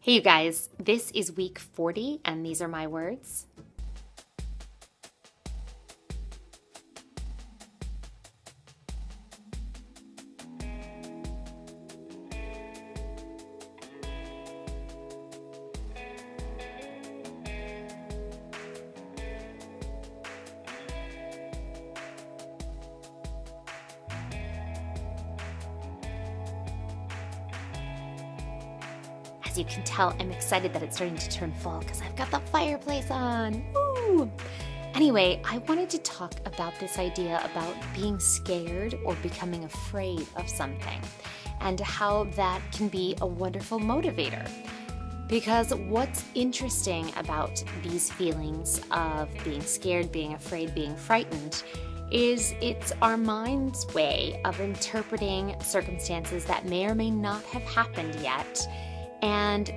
Hey you guys, this is week 40 and these are my words. As you can tell, I'm excited that it's starting to turn fall because I've got the fireplace on. Woo! Anyway, I wanted to talk about this idea about being scared or becoming afraid of something and how that can be a wonderful motivator. Because what's interesting about these feelings of being scared, being afraid, being frightened is it's our mind's way of interpreting circumstances that may or may not have happened yet and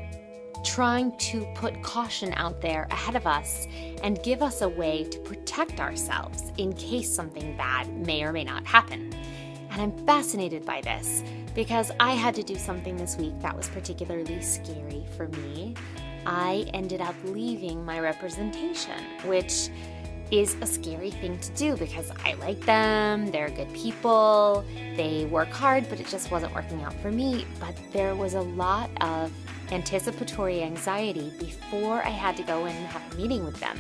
trying to put caution out there ahead of us and give us a way to protect ourselves in case something bad may or may not happen. And I'm fascinated by this because I had to do something this week that was particularly scary for me. I ended up leaving my representation, which is a scary thing to do because I like them, they're good people, they work hard, but it just wasn't working out for me. But there was a lot of anticipatory anxiety before I had to go in and have a meeting with them.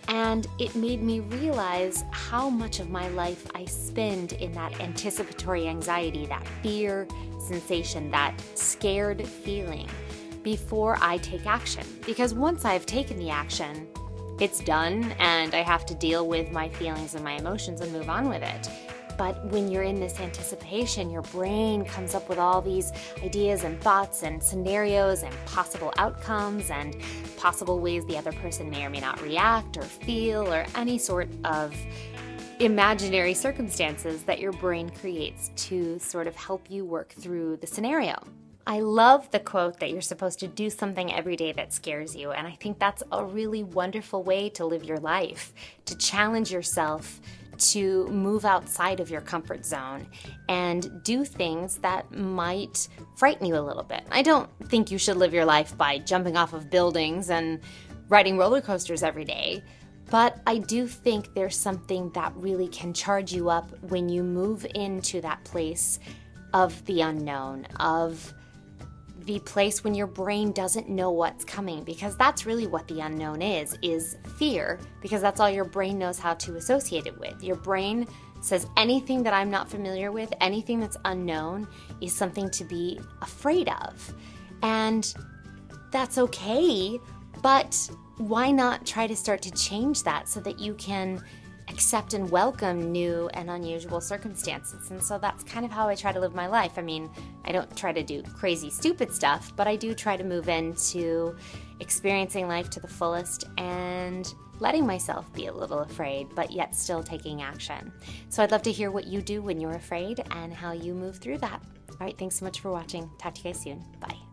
And it made me realize how much of my life I spend in that anticipatory anxiety, that fear sensation, that scared feeling before I take action. Because once I've taken the action, it's done and I have to deal with my feelings and my emotions and move on with it. But when you're in this anticipation, your brain comes up with all these ideas and thoughts and scenarios and possible outcomes and possible ways the other person may or may not react or feel or any sort of imaginary circumstances that your brain creates to sort of help you work through the scenario. I love the quote that you're supposed to do something every day that scares you, and I think that's a really wonderful way to live your life, to challenge yourself to move outside of your comfort zone and do things that might frighten you a little bit. I don't think you should live your life by jumping off of buildings and riding roller coasters every day, but I do think there's something that really can charge you up when you move into that place of the unknown, of the place when your brain doesn't know what's coming, because that's really what the unknown is fear, because that's all your brain knows how to associate it with. Your brain says anything that I'm not familiar with, anything that's unknown is something to be afraid of. And that's okay, but why not try to start to change that so that you can accept and welcome new and unusual circumstances? And so that's kind of how I try to live my life. I mean, I don't try to do crazy, stupid stuff, but I do try to move into experiencing life to the fullest and letting myself be a little afraid, but yet still taking action. So I'd love to hear what you do when you're afraid and how you move through that. All right, thanks so much for watching. Talk to you guys soon. Bye.